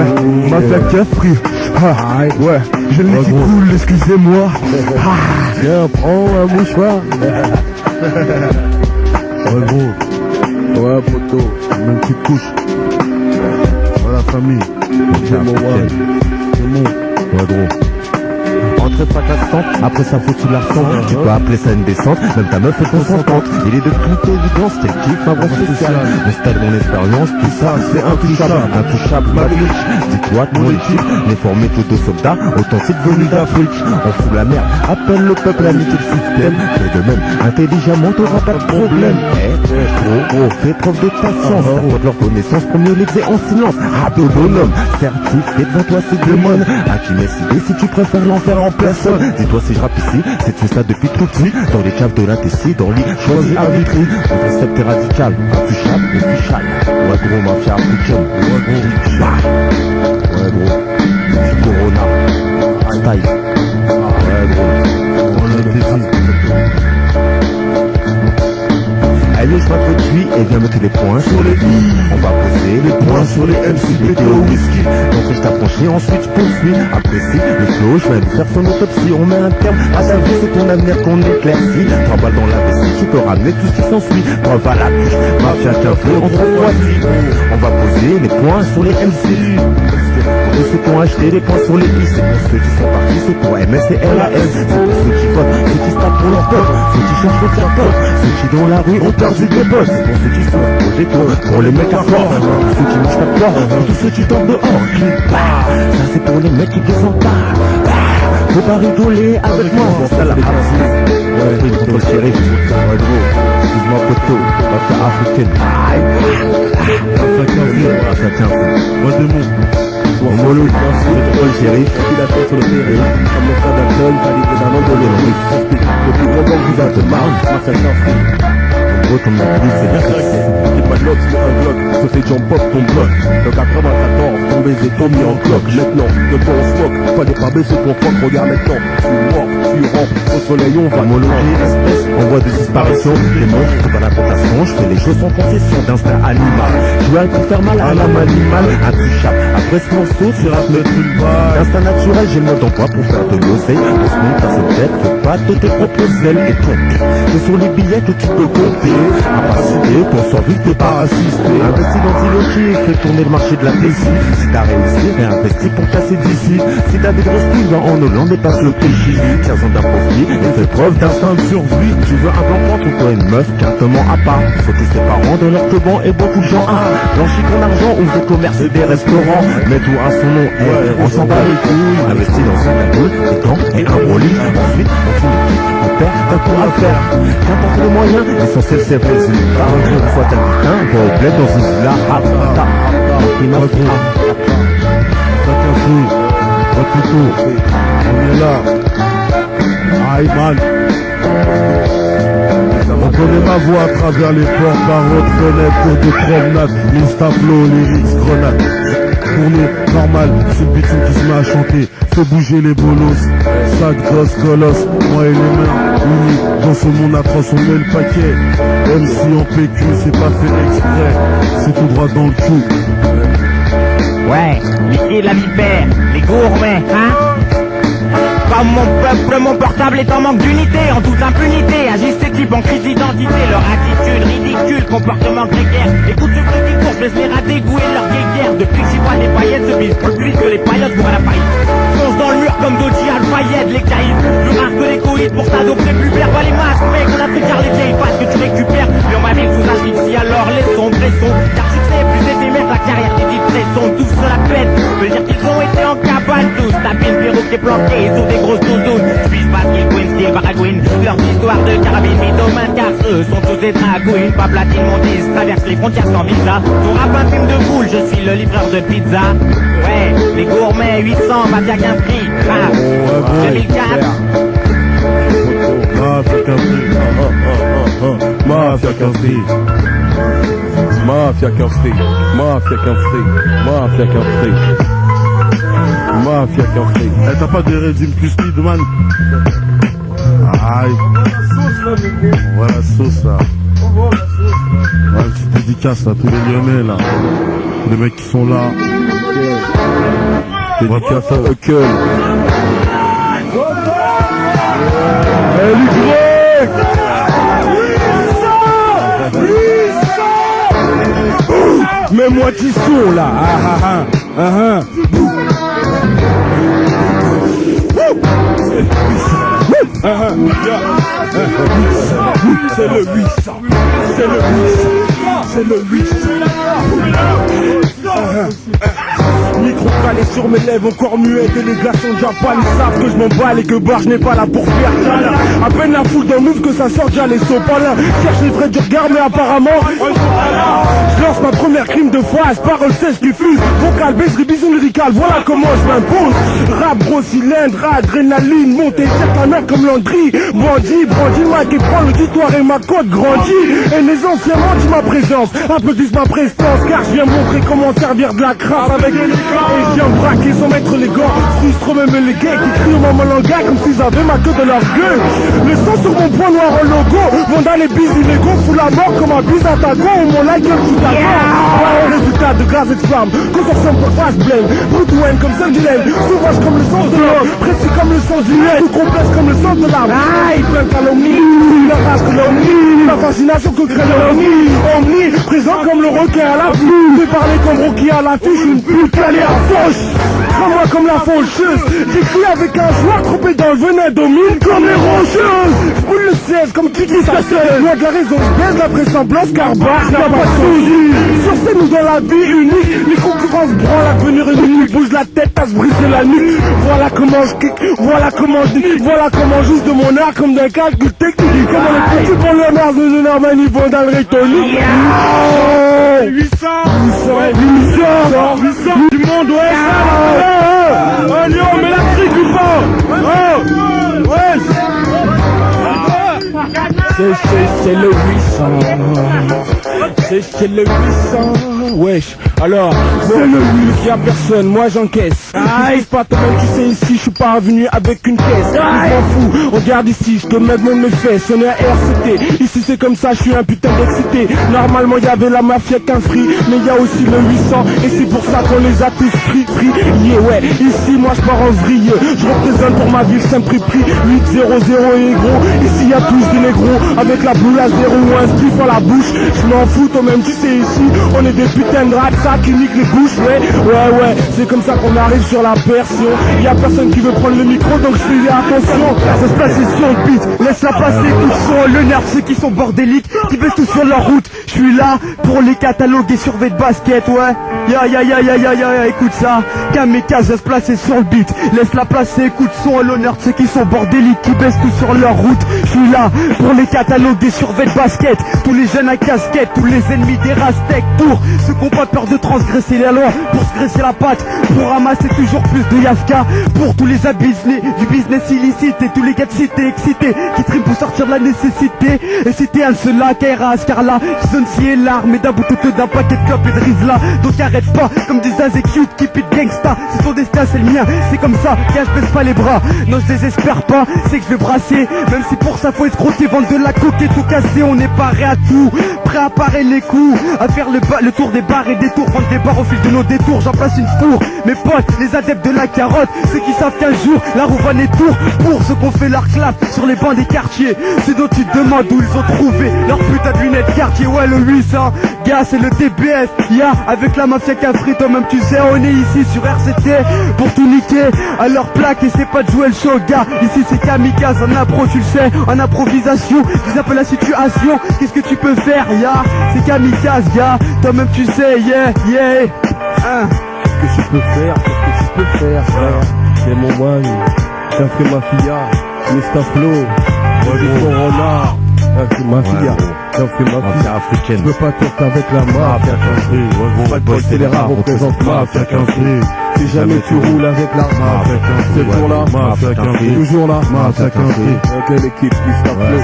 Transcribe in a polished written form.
Ouais, mafia Capri. Ah, ouais, j'ai le nez qui coule, excusez-moi. Tiens, prends un mouchoir. Ouais, gros. Ouais, poteau. Même petite couche. Voilà, famille. C'est mon ouais. C'est bon. Ouais, gros. Entrée fracassante, après ça faut tu la ressens. Tu peux appeler ça une descente, même ta meuf est consentante. Il est de toute évidence qu'elle kiffe un bon social. Mon stade, mon expérience, tout ça c'est intouchable. Intouchable, ma biche. Dis-toi que mon équipe n'est formée que de soldats authentiques venus d'Afrique. On fout la merde, appelle le peuple à niquer le système. Fais de même, intelligemment t'auras pas de problème. Gros, fais preuve de patience. Apporte leur connaissance pour mieux les faits en silence. Rappel bonhomme, certifié devant toi c'est démon. À qui décider si tu préfères l'enfer en personne. Dis-toi si je rappe ici, c'est tout ça depuis tout petit. Dans les caves de la TC, dans l'île, choisis à Vitry. Le concept est radical, intouchable, official. Ouais gros, mafia africaine. Ouais gros, ouais gros. Du Corona, style. Ouais gros, on est ici. Allez, je m'introduis et viens mettre les points sur les i. On va poser les points sur les MC, pété au whisky. Donc je t'affranchis, ensuite je poursuis. Apprécie le flow, je vais lui faire son autopsie. On met un terme à ta vie, c'est ton avenir qu'on éclaircit. 3 balles dans la vessie, tu peux ramener tout ce qui s'ensuit. Preuve à la touche, mafia café, on se voici. On va poser les points sur les MC. Et ceux qui ont acheté les points sur les i, c'est pour ceux qui sont partis, c'est pour MS et LAS. C'est pour ceux qui votent, ceux qui se tapent pour leur peuple, ceux qui cherchent le faire peur, ceux qui dans la rue ont perdu des potes. C'est pour ceux qui sont au détour, pour les mecs à fort, pour ceux qui mangent pas de porc, pour tous ceux qui tombent dehors. Ça c'est pour les mecs qui descendent pas. Faut pas rigoler avec moi, c'est ça la race. Ouais, contre le shérif, ouais gros, excuse-moi poteau, mafia africaine. Ça tient, Ouais, démon. Molo, le shérif, qui la tête sur le péril, comme le frère d'Alton, qualité d'un homme de l'Europe. Le plus gros banque du de Marne, mafia Capri. gros ton mari, c'est T'es pas de l'autre, c'est un bloc, ça fait jump pop ton bloc. Le 94, ton baiser, ton mis en cloque. Maintenant, de quoi on se moque, fallait pas baisser ton froc, regarde maintenant. Tu mors, tu rentres, au soleil on va. Homologuer l'espèce, on voit des disparitions. Les monstres, c'est pas la tentation, je fais les choses sans concession d'instinct animal. Je vais pour faire mal à l'âme animale, intouchable. Après ce morceau, tu rates le truc bas. D'instinct naturel, j'ai le mode d'emploi pour faire de l'oseille. Dans ce monde, t'as cette tête, fais pas de tes propres ailes et tromper. C'est sur les billets que tu peux compter. Capacité pour survivre, t'es pas assisté. Investi dans Tiloki, fais tourner le marché de la PC. Si t'as réussi, réinvesti pour casser d'ici. Si t'as des grosses couilles, va en Hollande et passe le PJ. 15 ans d'un profit et fais preuve d'instinct de survie. Tu veux un blanc ou toi une meuf, cartement à part. Sauter ses parents de leur teban et beaucoup de gens. Blanchis ton argent, ouvre des commerces et des restaurants. Mets tout à son nom, on s'en bat les couilles. Investis dans une cagoule, des gants et un rolling. Ensuite, on finit le kit, on perd, t'as tout à faire. Qu'importe le moyen, l'essentiel c'est le résultat. Une fois t'as dit un, va au bled dans une villa. Chacun fou. Repoutou. On est là. Aïe man. On connaît ma voix à travers les portes, barreaux de fenêtres, de promenade, Instaflow, lyrics, grenades. Tournée normale, c'est le bitume qui se met à chanter. Faut bouger les bolos, sac, gosse, colosse, moi et les mains unis. Dans ce monde atroce, on met le paquet. Même si en PQ, c'est pas fait exprès, c'est tout droit dans le cul. Ouais, liquide la vipère, les gourmets, hein? Comme mon peuple, mon portable est en manque d'unité, en toute impunité, agissent ces types en crise d'identité, leur attitude ridicule, comportement précaire. Écoute ce petit cours, laisse les rats dégoûter leur guéguerre. Depuis que j'y vois des paillettes se bisent plus vite que les paillotes pour la faillite. Fonce dans le mur comme Doji Al-Fayed, les caïds, plus rares que les coïdes pour s'adopter plus vert. Pas les masques, mec, on a fait car les vieilles pattes que tu récupères. Puis on m'avait sous asphyxie, alors laissons, blessons. Car succès est plus éphémère, la carrière des dits sont tous sur la pète. Veut dire qu'ils ont été en cabane tous, tapis une perroquet planqué sous des grosses doudounes. Puis pas qu'ils queen, style baragouine. Leurs histoires de carabine mythomane, car eux sont tous des dragouines. Pas platine, mon disque, traverse les frontières sans visa. Ton rap un film de boule, je suis le livreur de pizza. Ouais, les gourmets 800, mafia qu'un prix. Ah, 2004. Mafia Capri. Mafia Capri. Mafia Capri, Mafia Capri, Mafia Capri, Mafia Capri. Eh, t'as pas de régime plus speed, man? Aïe. Voilà la sauce, là. Ouais, une petite dédicace, là, tous les Lyonnais, là. Les mecs qui sont là. Dédicace à Huckle. Mets-moi du son là. C'est le 800. Micro calé sur mes lèvres, encore muet, délégation de Japan, ils savent que je m'en bats et que bar, je n'ai pas là pour faire câlin. À peine la foule d'un move que ça sort, déjà les sopalins. Cherche les vrais du regard, mais apparemment, je lance ma première crime de phrase, parole sèche qui fuse, vocal, baisserie, bison lyrical, voilà comment je m'impose. Rap, gros cylindre, adrénaline, montée, certes la mer comme Landry, bandit, mic et prend l'auditoire et ma côte grandit. Et les anciens mentent ma présence, applaudissent ma prestance, car je viens montrer comment servir de la crasse avec les gars. Et je viens braquer sans mettre les gants, frustre même les gays qui crient au moment langage comme s'ils avaient ma queue de leur gueule. Le sang sur mon poing noir au logo, vont dans les bises illégaux, fout la mort comme un bise à ta go, ou mon like sous ta gorge. Résultat de gaz et de flamme, consortium pour face blême, brut ou haine comme celle du laine, sauvage comme le sens de l'homme, précis comme le sens du lait, tout complexe comme le sens de l'âme. Aïe, plein de calomnie, la race que l'omni, la fascination que crée l'omni, omni, présent comme le requin à la pluie, fait parler comme Rocky à l'affiche, une pute calée à fauche. Prends-moi comme la faucheuse, j'écris avec un joueur trempé dans le venin domine comme les rocheuses. J'boule le 16 comme Kiki Sassel, loin de la raison, j'baise la vraisemblance car Bach n'a pas de soucis. Sur scène nous dans la vie unique, les concurrences branlent à devenir une bouge la tête à se briser la nuque. Voilà comment je kick, voilà comment je dis, voilà comment j'use de mon art comme d'un calcul technique. Comment les petits pour le mars de Norman ils vont dans le rectonique. 800 du monde, ouais. Oh Lyon, mais la crique ou pas? Oh ouais. C'est le 800. C'est le 800. Wesh. Alors, c'est le 8, y'a personne, moi j'encaisse. N'hésite pas, toi-même tu sais ici, je suis pas revenu avec une caisse. Je m'en fous, regarde ici, je te mets même mes fesses. On est à RCT, ici c'est comme ça, je suis un putain d'excité. Normalement y'avait la mafia qu'un free, mais y'a aussi le 800. Et c'est pour ça qu'on les a tous free. Yeah ouais, ici moi je pars en vrille. Je représente pour ma ville Saint-Prix 800 et gros. Ici y'a tous des négros, avec la boule à 0 ou un spliff à la bouche. Je m'en fous, toi-même tu sais ici, on est des putains de rats, ça qui nique les bouches. Ouais, c'est comme ça qu'on arrive sur la version. Y'a personne qui veut prendre le micro, donc je fais attention. Ça se passe sur le beat, laisse-la passer, tout son le nerf, ceux qui sont bordéliques, qui baissent tout sur leur route. Je suis là pour les cataloguer sur V de basket, ouais. Ya, écoute ça. Kamikaze va se placer sur le beat, laisse-la passer, écoute son à l'honneur de ceux qui sont bordéliques, qui baissent tout sur leur route. Je suis là pour les cataloguer sur V de basket, tous les jeunes à casquette, tous les ennemis des rastecs, pour ceux qui n'ont pas peur de transgresser la loi, pour se graisser la patte, pour ramasser toujours plus de Yafka, pour tous les abusés du business illicite et tous les gars de cité excités qui triment pour sortir de la nécessité. Et c'était un seul là, Kaira, Scarla, qui sonne si et l'arme et d'un bout d'un paquet de clopes et de Rizla. Donc arrête pas comme des azés cute qui pit gangsta, c'est son destin, c'est le mien, c'est comme ça, tiens je baisse pas les bras, non je désespère pas, c'est que je vais brasser, même si pour ça faut escroquer, vendre de la coke et tout casser, on est paré à tout, prêt à parer les coups, à faire le tour des bars et des tours, vendre des bars au fil de nos détours, j'en place une four, mes potes, les adeptes de la carotte, ceux qui savent qu'un jour, la roue va tour, pour ceux qu'on fait leur clap sur les bancs des quartiers, ceux dont tu te demandes où ils ont trouvé leur putain de lunettes quartier, ouais le 800, gars c'est le TBS, avec la mafia Cafri, toi-même tu sais, on est ici sur RCT, pour tout niquer, à leur plaque, et c'est pas de jouer le show, gars, ici c'est kamikaze, en impro tu le sais, en improvisation, ils appellent la situation, qu'est-ce que tu peux faire, c'est kamikaze, gars, toi-même tu sais, yeah, Qu'est-ce que tu peux faire, frère? C'est mon man, t'as fait ma fille, Mr. Flow, le Corona, t'as fait ma fille, t'as fait ma fille africaine. Je peux pas t'être avec la mafia country, Paul Scélérat représente mafia country. Si jamais tu roules avec la mafia country, c'est toujours là, mafia country, toujours là, mafia country. Avec l'équipe Mr. Flow.